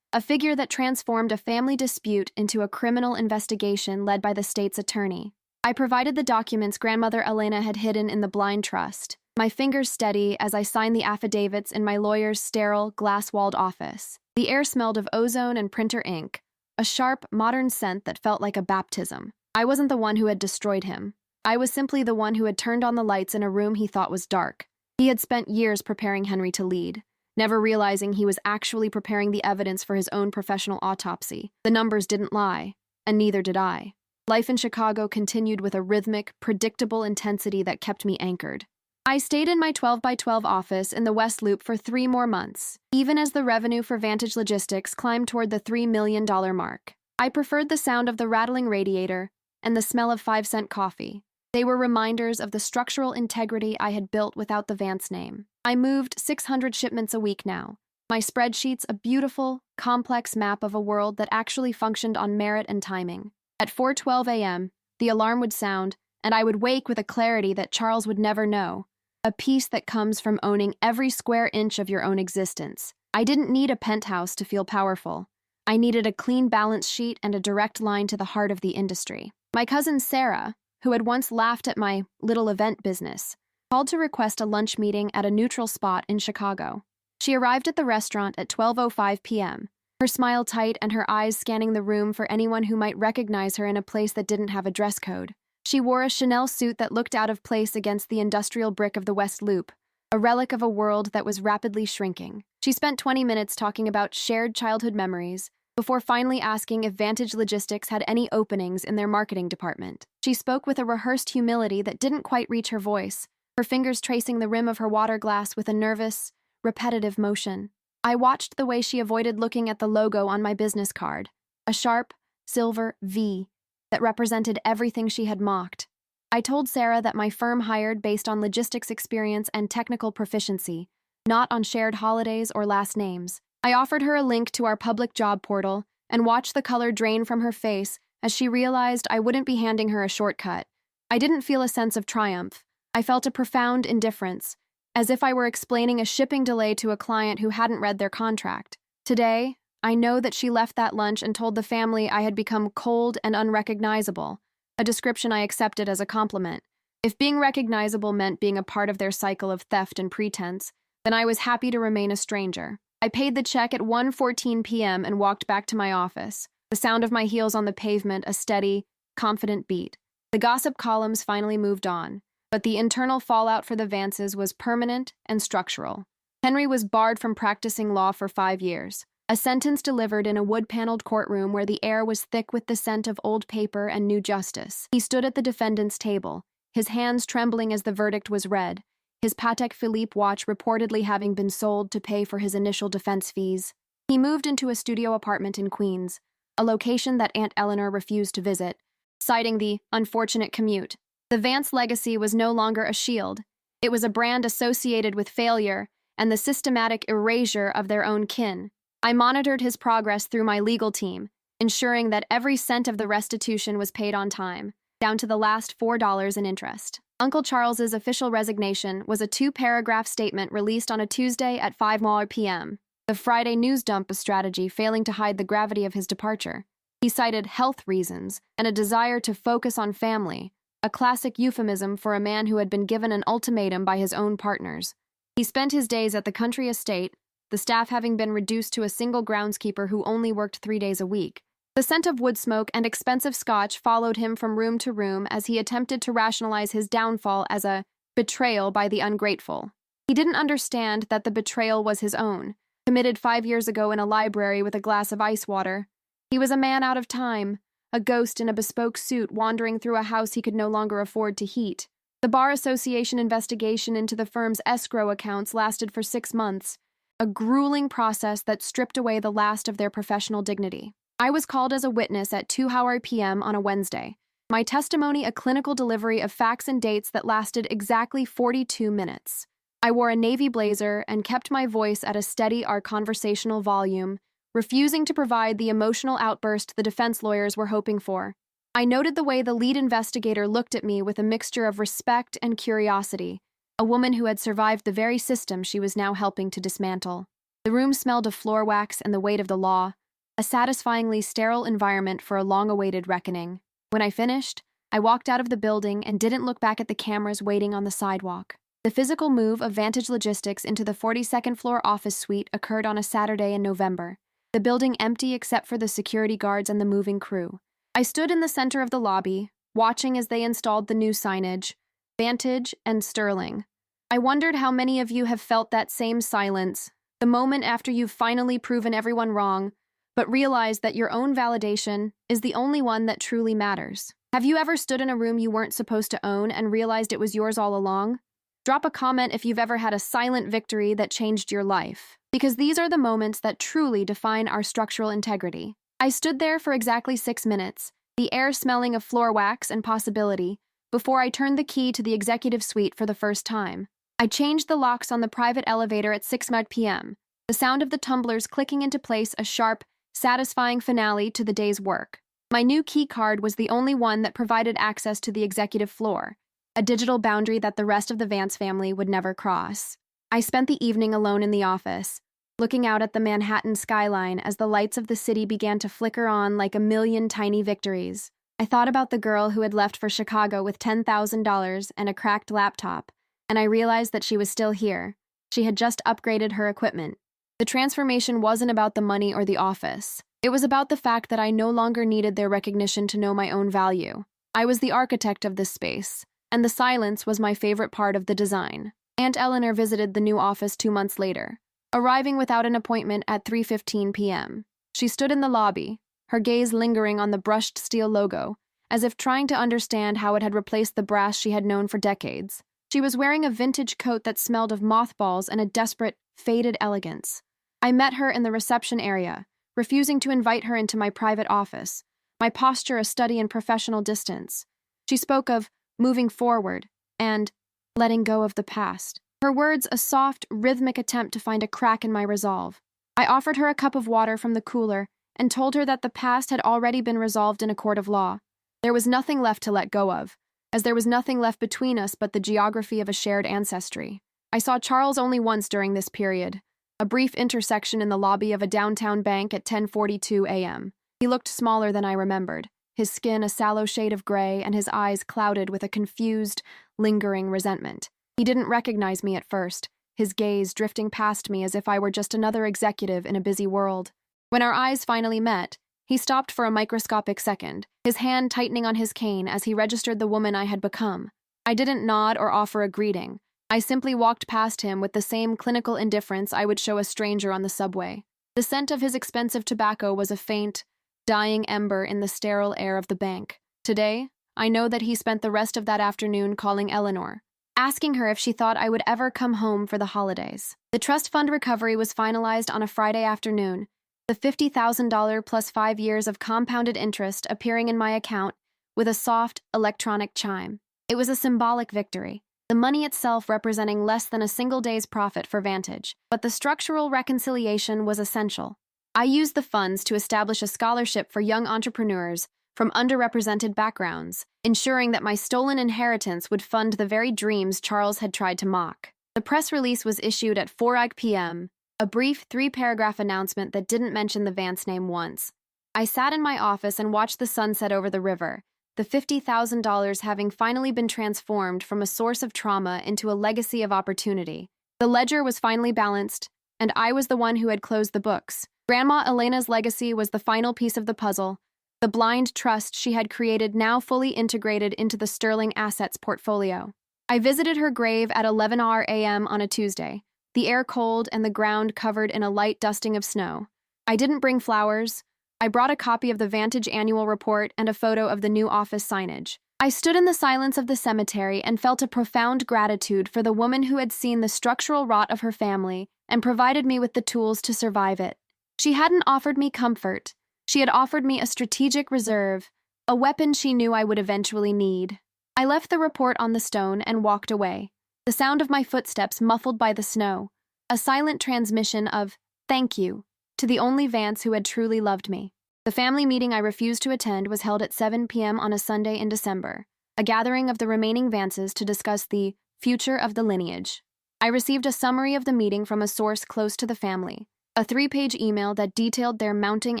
a figure that transformed a family dispute into a criminal investigation led by the state's attorney. I provided the documents grandmother Elena had hidden in the blind trust, my fingers steady as I signed the affidavits in my lawyer's sterile, glass-walled office. The air smelled of ozone and printer ink, a sharp, modern scent that felt like a baptism. I wasn't the one who had destroyed him. I was simply the one who had turned on the lights in a room he thought was dark. He had spent years preparing Henry to lead, never realizing he was actually preparing the evidence for his own professional autopsy. The numbers didn't lie, and neither did I. Life in Chicago continued with a rhythmic, predictable intensity that kept me anchored. I stayed in my 12x12 office in the West Loop for 3 more months, even as the revenue for Vantage Logistics climbed toward the $3 million mark. I preferred the sound of the rattling radiator and the smell of 5-cent coffee. They were reminders of the structural integrity I had built without the Vance name. I moved 600 shipments a week now, my spreadsheets a beautiful, complex map of a world that actually functioned on merit and timing. At 4:12 a.m., the alarm would sound, and I would wake with a clarity that Charles would never know, a peace that comes from owning every square inch of your own existence. I didn't need a penthouse to feel powerful. I needed a clean balance sheet and a direct line to the heart of the industry. My cousin Sarah, who had once laughed at my little event business, called to request a lunch meeting at a neutral spot in Chicago. She arrived at the restaurant at 12:05 p.m., her smile tight and her eyes scanning the room for anyone who might recognize her in a place that didn't have a dress code. She wore a Chanel suit that looked out of place against the industrial brick of the West Loop, a relic of a world that was rapidly shrinking. She spent 20 minutes talking about shared childhood memories, before finally asking if Vantage Logistics had any openings in their marketing department. She spoke with a rehearsed humility that didn't quite reach her voice, her fingers tracing the rim of her water glass with a nervous, repetitive motion. I watched the way she avoided looking at the logo on my business card, a sharp, silver V that represented everything she had mocked. I told Sarah that my firm hired based on logistics experience and technical proficiency, not on shared holidays or last names. I offered her a link to our public job portal and watched the color drain from her face as she realized I wouldn't be handing her a shortcut. I didn't feel a sense of triumph. I felt a profound indifference, as if I were explaining a shipping delay to a client who hadn't read their contract. Today, I know that she left that lunch and told the family I had become cold and unrecognizable, a description I accepted as a compliment. If being recognizable meant being a part of their cycle of theft and pretense, then I was happy to remain a stranger. I paid the check at 1:14 p.m. and walked back to my office, the sound of my heels on the pavement a steady, confident beat. The gossip columns finally moved on, but the internal fallout for the Vances was permanent and structural. Henry was barred from practicing law for 5 years, a sentence delivered in a wood-paneled courtroom where the air was thick with the scent of old paper and new justice. He stood at the defendant's table, his hands trembling as the verdict was read, his Patek Philippe watch reportedly having been sold to pay for his initial defense fees. He moved into a studio apartment in Queens, a location that Aunt Eleanor refused to visit, citing the unfortunate commute. The Vance legacy was no longer a shield. It was a brand associated with failure and the systematic erasure of their own kin. I monitored his progress through my legal team, ensuring that every cent of the restitution was paid on time, down to the last $4 in interest. Uncle Charles's official resignation was a 2-paragraph statement released on a Tuesday at 5 p.m., the Friday news dump strategy failing to hide the gravity of his departure. He cited health reasons and a desire to focus on family, a classic euphemism for a man who had been given an ultimatum by his own partners. He spent his days at the country estate, the staff having been reduced to a single groundskeeper who only worked 3 days a week. The scent of wood smoke and expensive scotch followed him from room to room as he attempted to rationalize his downfall as a betrayal by the ungrateful. He didn't understand that the betrayal was his own, committed 5 years ago in a library with a glass of ice water. He was a man out of time, a ghost in a bespoke suit wandering through a house he could no longer afford to heat. The Bar Association investigation into the firm's escrow accounts lasted for 6 months, a grueling process that stripped away the last of their professional dignity. I was called as a witness at 2 p.m. on a Wednesday. My testimony a clinical delivery of facts and dates that lasted exactly 42 minutes. I wore a navy blazer and kept my voice at a steady conversational volume, refusing to provide the emotional outburst the defense lawyers were hoping for. I noted the way the lead investigator looked at me with a mixture of respect and curiosity, a woman who had survived the very system she was now helping to dismantle. The room smelled of floor wax and the weight of the law, a satisfyingly sterile environment for a long-awaited reckoning. When I finished, I walked out of the building and didn't look back at the cameras waiting on the sidewalk. The physical move of Vantage Logistics into the 42nd floor office suite occurred on a Saturday in November, the building empty except for the security guards and the moving crew. I stood in the center of the lobby, watching as they installed the new signage, Vantage and Sterling. I wondered how many of you have felt that same silence, the moment after you've finally proven everyone wrong, but realized that your own validation is the only one that truly matters. Have you ever stood in a room you weren't supposed to own and realized it was yours all along? Drop a comment if you've ever had a silent victory that changed your life, because these are the moments that truly define our structural integrity. I stood there for exactly 6 minutes, the air smelling of floor wax and possibility, before I turned the key to the executive suite for the first time. I changed the locks on the private elevator at 6 p.m., the sound of the tumblers clicking into place a sharp, satisfying finale to the day's work. My new key card was the only one that provided access to the executive floor, a digital boundary that the rest of the Vance family would never cross. I spent the evening alone in the office, looking out at the Manhattan skyline as the lights of the city began to flicker on like a million tiny victories. I thought about the girl who had left for Chicago with $10,000 and a cracked laptop, and I realized that she was still here, She had just upgraded her equipment. The transformation wasn't about the money or the office. It was about the fact that I no longer needed their recognition to know my own value. I was the architect of this space, and the silence was my favorite part of the design. Aunt Eleanor visited the new office 2 months later, arriving without an appointment at 3:15 p.m. She stood in the lobby, her gaze lingering on the brushed steel logo, as if trying to understand how it had replaced the brass she had known for decades. She was wearing a vintage coat that smelled of mothballs and a desperate, faded elegance. I met her in the reception area, refusing to invite her into my private office, my posture a study in professional distance. She spoke of moving forward and letting go of the past. Her words a soft, rhythmic attempt to find a crack in my resolve. I offered her a cup of water from the cooler and told her that the past had already been resolved in a court of law. There was nothing left to let go of, as there was nothing left between us but the geography of a shared ancestry. I saw Charles only once during this period, a brief intersection in the lobby of a downtown bank at 10:42 a.m. He looked smaller than I remembered, his skin a sallow shade of gray and his eyes clouded with a confused, lingering resentment. He didn't recognize me at first, his gaze drifting past me as if I were just another executive in a busy world. When our eyes finally met, he stopped for a microscopic second, his hand tightening on his cane as he registered the woman I had become. I didn't nod or offer a greeting. I simply walked past him with the same clinical indifference I would show a stranger on the subway. The scent of his expensive tobacco was a faint, dying ember in the sterile air of the bank. Today, I know that he spent the rest of that afternoon calling Eleanor, asking her if she thought I would ever come home for the holidays. The trust fund recovery was finalized on a Friday afternoon, the $50,000 plus 5 years of compounded interest appearing in my account with a soft, electronic chime. It was a symbolic victory, the money itself representing less than a single day's profit for Vantage, but the structural reconciliation was essential. I used the funds to establish a scholarship for young entrepreneurs from underrepresented backgrounds, ensuring that my stolen inheritance would fund the very dreams Charles had tried to mock. The press release was issued at 4 p.m., a brief 3-paragraph announcement that didn't mention the Vance name once. I sat in my office and watched the sunset over the river, the $50,000 having finally been transformed from a source of trauma into a legacy of opportunity. The ledger was finally balanced, and I was the one who had closed the books. Grandma Elena's legacy was the final piece of the puzzle, the blind trust she had created now fully integrated into the Sterling Assets portfolio. I visited her grave at 11 a.m. on a Tuesday, the air cold and the ground covered in a light dusting of snow. I didn't bring flowers. I brought a copy of the Vantage annual report and a photo of the new office signage. I stood in the silence of the cemetery and felt a profound gratitude for the woman who had seen the structural rot of her family and provided me with the tools to survive it. She hadn't offered me comfort. She had offered me a strategic reserve, a weapon she knew I would eventually need. I left the report on the stone and walked away, the sound of my footsteps muffled by the snow, a silent transmission of thank you to the only Vance who had truly loved me. The family meeting I refused to attend was held at 7 p.m. on a Sunday in December, a gathering of the remaining Vances to discuss the future of the lineage. I received a summary of the meeting from a source close to the family, a 3-page email that detailed their mounting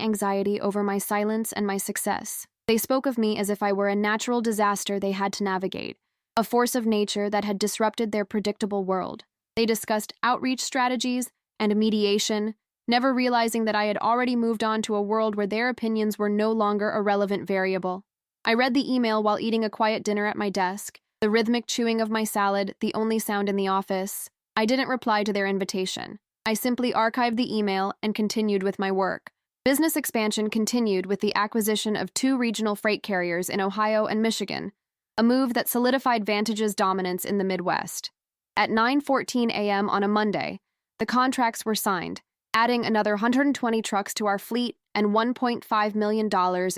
anxiety over my silence and my success. They spoke of me as if I were a natural disaster they had to navigate, a force of nature that had disrupted their predictable world. They discussed outreach strategies and mediation, never realizing that I had already moved on to a world where their opinions were no longer a relevant variable. I read the email while eating a quiet dinner at my desk, the rhythmic chewing of my salad, the only sound in the office. I didn't reply to their invitation. I simply archived the email and continued with my work. Business expansion continued with the acquisition of 2 regional freight carriers in Ohio and Michigan, a move that solidified Vantage's dominance in the Midwest. At 9:14 a.m. on a Monday, the contracts were signed, adding another 120 trucks to our fleet and $1.5 million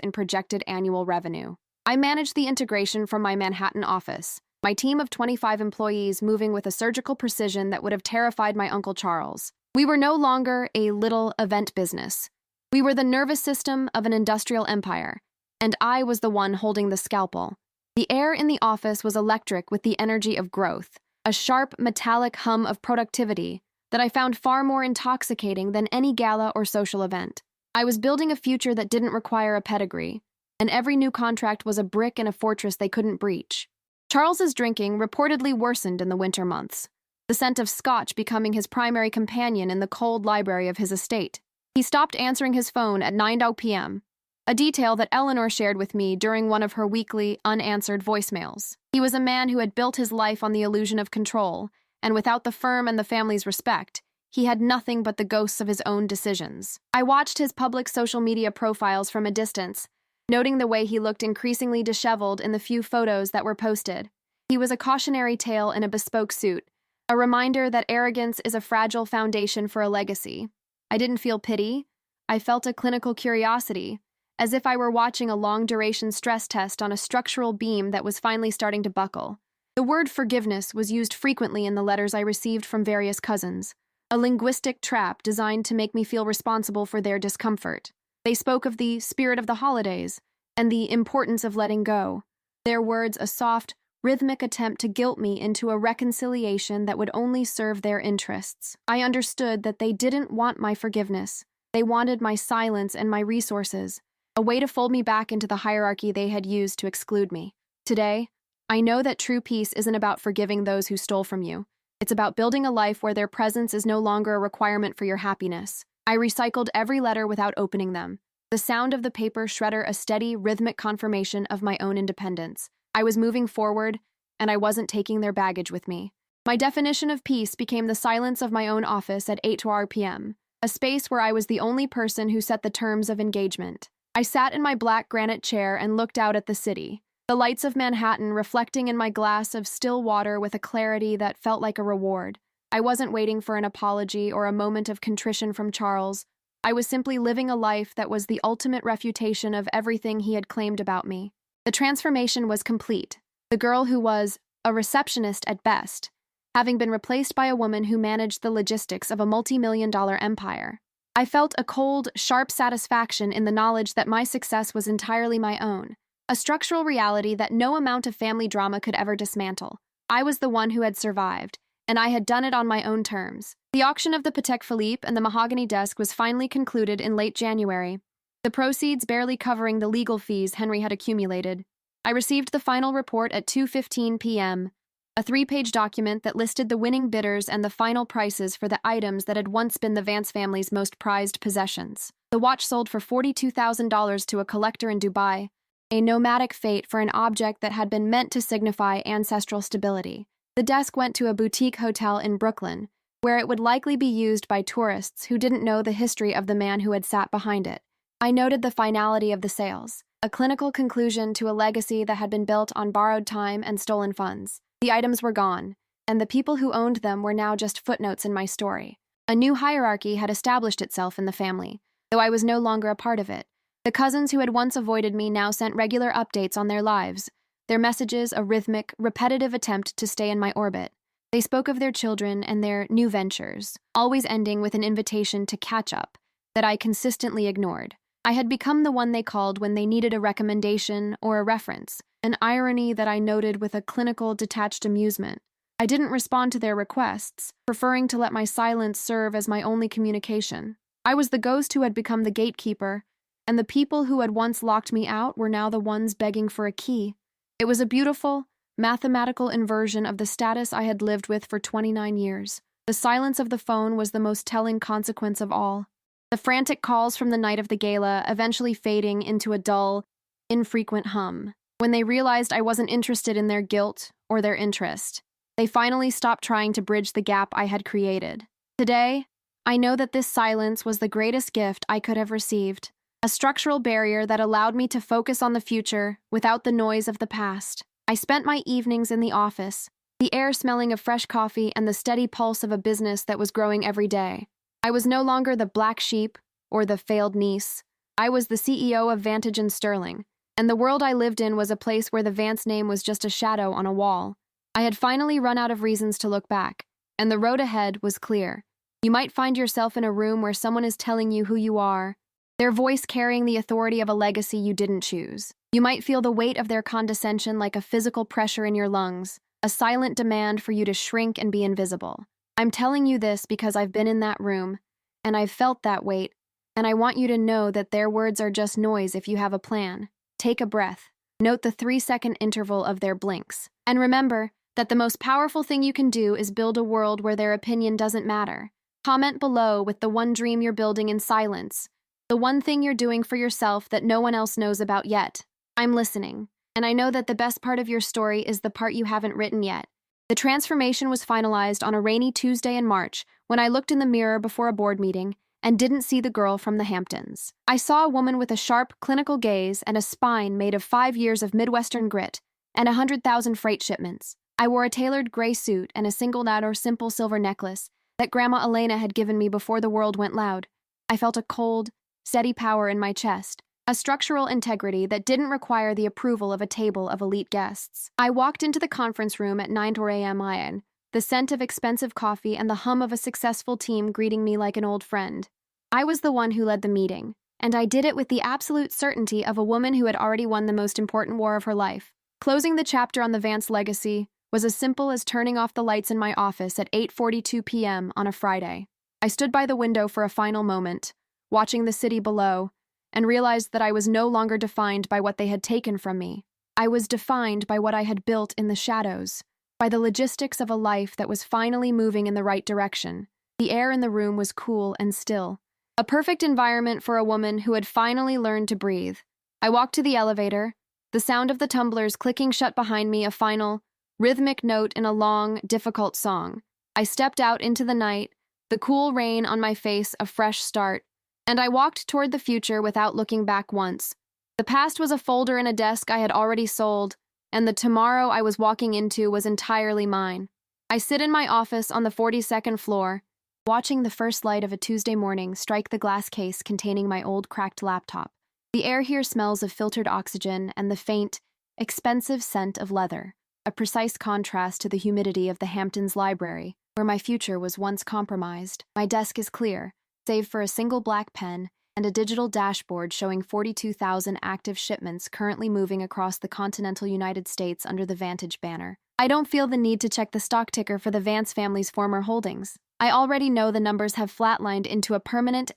in projected annual revenue. I managed the integration from my Manhattan office, my team of 25 employees moving with a surgical precision that would have terrified my Uncle Charles. We were no longer a little event business. We were the nervous system of an industrial empire, and I was the one holding the scalpel. The air in the office was electric with the energy of growth, a sharp, metallic hum of productivity that I found far more intoxicating than any gala or social event. I was building a future that didn't require a pedigree, and every new contract was a brick in a fortress they couldn't breach. Charles's drinking reportedly worsened in the winter months. the scent of scotch becoming his primary companion in the cold library of his estate. He stopped answering his phone at 9 p.m., a detail that Eleanor shared with me during one of her weekly, unanswered voicemails. He was a man who had built his life on the illusion of control, and without the firm and the family's respect, he had nothing but the ghosts of his own decisions. I watched his public social media profiles from a distance, noting the way he looked increasingly disheveled in the few photos that were posted. He was a cautionary tale in a bespoke suit, a reminder that arrogance is a fragile foundation for a legacy. I didn't feel pity. I felt a clinical curiosity, as if I were watching a long-duration stress test on a structural beam that was finally starting to buckle. The word forgiveness was used frequently in the letters I received from various cousins, a linguistic trap designed to make me feel responsible for their discomfort. They spoke of the spirit of the holidays and the importance of letting go, their words a soft, rhythmic attempt to guilt me into a reconciliation that would only serve their interests. I understood that they didn't want my forgiveness. They wanted my silence and my resources, a way to fold me back into the hierarchy they had used to exclude me. Today, I know that true peace isn't about forgiving those who stole from you. It's about building a life where their presence is no longer a requirement for your happiness. I recycled every letter without opening them, the sound of the paper shredder a steady, rhythmic confirmation of my own independence. I was moving forward, and I wasn't taking their baggage with me. My definition of peace became the silence of my own office at 8 p.m., a space where I was the only person who set the terms of engagement. I sat in my black granite chair and looked out at the city, the lights of Manhattan reflecting in my glass of still water with a clarity that felt like a reward. I wasn't waiting for an apology or a moment of contrition from Charles. I was simply living a life that was the ultimate refutation of everything he had claimed about me. The transformation was complete. The girl who was a receptionist at best, having been replaced by a woman who managed the logistics of a multi-million-dollar empire. I felt a cold, sharp satisfaction in the knowledge that my success was entirely my own, a structural reality that no amount of family drama could ever dismantle. I was the one who had survived, and I had done it on my own terms. The auction of the Patek Philippe and the mahogany desk was finally concluded in late January, the proceeds barely covering the legal fees Henry had accumulated. I received the final report at 2:15 p.m., a 3-page document that listed the winning bidders and the final prices for the items that had once been the Vance family's most prized possessions. The watch sold for $42,000 to a collector in Dubai, a nomadic fate for an object that had been meant to signify ancestral stability. The desk went to a boutique hotel in Brooklyn, where it would likely be used by tourists who didn't know the history of the man who had sat behind it. I noted the finality of the sales, a clinical conclusion to a legacy that had been built on borrowed time and stolen funds. The items were gone, and the people who owned them were now just footnotes in my story. A new hierarchy had established itself in the family, though I was no longer a part of it. The cousins who had once avoided me now sent regular updates on their lives, their messages a rhythmic, repetitive attempt to stay in my orbit. They spoke of their children and their new ventures, always ending with an invitation to catch up that I consistently ignored. I had become the one they called when they needed a recommendation or a reference, an irony that I noted with a clinical, detached amusement. I didn't respond to their requests, preferring to let my silence serve as my only communication. I was the ghost who had become the gatekeeper, and the people who had once locked me out were now the ones begging for a key. It was a beautiful, mathematical inversion of the status I had lived with for 29 years. The silence of the phone was the most telling consequence of all. The frantic calls from the night of the gala eventually fading into a dull, infrequent hum. When they realized I wasn't interested in their guilt or their interest, they finally stopped trying to bridge the gap I had created. Today, I know that this silence was the greatest gift I could have received, a structural barrier that allowed me to focus on the future without the noise of the past. I spent my evenings in the office, the air smelling of fresh coffee and the steady pulse of a business that was growing every day. I was no longer the black sheep or the failed niece. I was the CEO of Vantage and Sterling, and the world I lived in was a place where the Vance name was just a shadow on a wall. I had finally run out of reasons to look back, and the road ahead was clear. You might find yourself in a room where someone is telling you who you are, their voice carrying the authority of a legacy you didn't choose. You might feel the weight of their condescension like a physical pressure in your lungs, a silent demand for you to shrink and be invisible. I'm telling you this because I've been in that room, and I've felt that weight, and I want you to know that their words are just noise if you have a plan. Take a breath. Note the 3-second interval of their blinks. And remember, that the most powerful thing you can do is build a world where their opinion doesn't matter. Comment below with the one dream you're building in silence, the one thing you're doing for yourself that no one else knows about yet. I'm listening, and I know that the best part of your story is the part you haven't written yet. The transformation was finalized on a rainy Tuesday in March when I looked in the mirror before a board meeting and didn't see the girl from the Hamptons. I saw a woman with a sharp, clinical gaze and a spine made of 5 years of Midwestern grit and 100,000 freight shipments. I wore a tailored gray suit and a single-knot simple silver necklace that Grandma Elena had given me before the world went loud. I felt a cold, steady power in my chest, a structural integrity that didn't require the approval of a table of elite guests. I walked into the conference room at 9 a.m. The scent of expensive coffee and the hum of a successful team greeting me like an old friend. I was the one who led the meeting, and I did it with the absolute certainty of a woman who had already won the most important war of her life. Closing the chapter on the Vance legacy was as simple as turning off the lights in my office at 8:42 p.m. on a Friday. I stood by the window for a final moment, watching the city below, and realized that I was no longer defined by what they had taken from me. I was defined by what I had built in the shadows, by the logistics of a life that was finally moving in the right direction. The air in the room was cool and still, a perfect environment for a woman who had finally learned to breathe. I walked to the elevator, the sound of the tumblers clicking shut behind me, a final, rhythmic note in a long, difficult song. I stepped out into the night, the cool rain on my face, a fresh start, and I walked toward the future without looking back once. The past was a folder in a desk I had already sold, and the tomorrow I was walking into was entirely mine. I sit in my office on the 42nd floor, watching the first light of a Tuesday morning strike the glass case containing my old cracked laptop. The air here smells of filtered oxygen and the faint, expensive scent of leather, a precise contrast to the humidity of the Hamptons library, where my future was once compromised. My desk is clear, save for a single black pen and a digital dashboard showing 42,000 active shipments currently moving across the continental United States under the Vantage banner. I don't feel the need to check the stock ticker for the Vance family's former holdings. I already know the numbers have flatlined into a permanent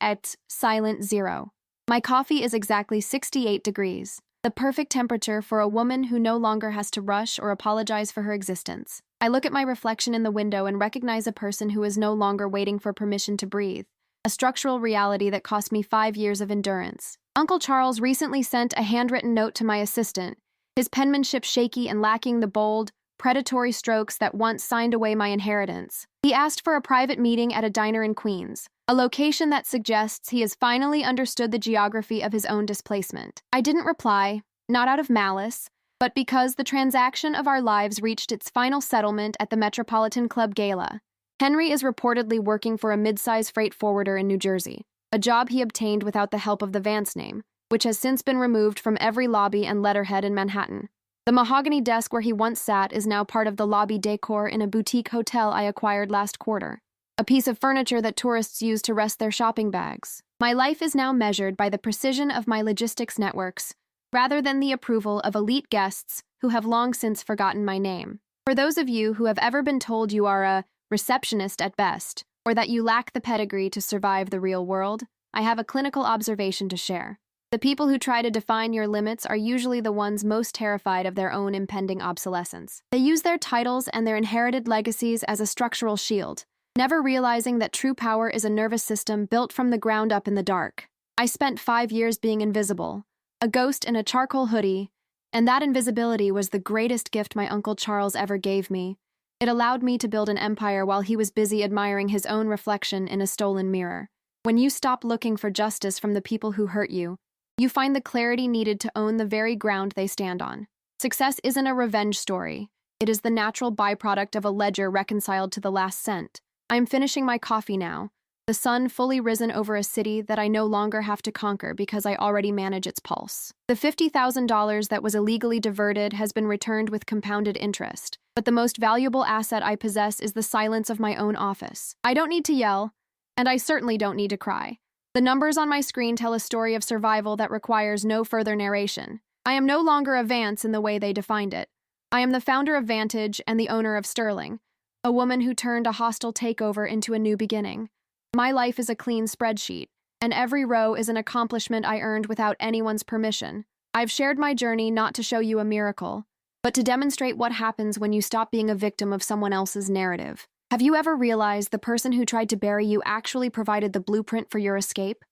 silent zero. My coffee is exactly 68 degrees, the perfect temperature for a woman who no longer has to rush or apologize for her existence. I look at my reflection in the window and recognize a person who is no longer waiting for permission to breathe, a structural reality that cost me 5 years of endurance. Uncle Charles recently sent a handwritten note to my assistant, his penmanship shaky and lacking the bold, predatory strokes that once signed away my inheritance. He asked for a private meeting at a diner in Queens, a location that suggests he has finally understood the geography of his own displacement. I didn't reply, not out of malice, but because the transaction of our lives reached its final settlement at the Metropolitan Club Gala. Henry is reportedly working for a mid-size freight forwarder in New Jersey, a job he obtained without the help of the Vance name, which has since been removed from every lobby and letterhead in Manhattan. The mahogany desk where he once sat is now part of the lobby decor in a boutique hotel I acquired last quarter, a piece of furniture that tourists use to rest their shopping bags. My life is now measured by the precision of my logistics networks, rather than the approval of elite guests who have long since forgotten my name. For those of you who have ever been told you are a receptionist at best, or that you lack the pedigree to survive the real world, I have a clinical observation to share. The people who try to define your limits are usually the ones most terrified of their own impending obsolescence. They use their titles and their inherited legacies as a structural shield, never realizing that true power is a nervous system built from the ground up in the dark. I spent 5 years being invisible, a ghost in a charcoal hoodie, and that invisibility was the greatest gift my Uncle Charles ever gave me. It allowed me to build an empire while he was busy admiring his own reflection in a stolen mirror. When you stop looking for justice from the people who hurt you, you find the clarity needed to own the very ground they stand on. Success isn't a revenge story. It is the natural byproduct of a ledger reconciled to the last cent. I am finishing my coffee now, the sun fully risen over a city that I no longer have to conquer because I already manage its pulse. The $50,000 that was illegally diverted has been returned with compounded interest, but the most valuable asset I possess is the silence of my own office. I don't need to yell, and I certainly don't need to cry. The numbers on my screen tell a story of survival that requires no further narration. I am no longer a Vance in the way they defined it. I am the founder of Vantage and the owner of Sterling, a woman who turned a hostile takeover into a new beginning. My life is a clean spreadsheet, and every row is an accomplishment I earned without anyone's permission. I've shared my journey not to show you a miracle, but to demonstrate what happens when you stop being a victim of someone else's narrative. Have you ever realized the person who tried to bury you actually provided the blueprint for your escape?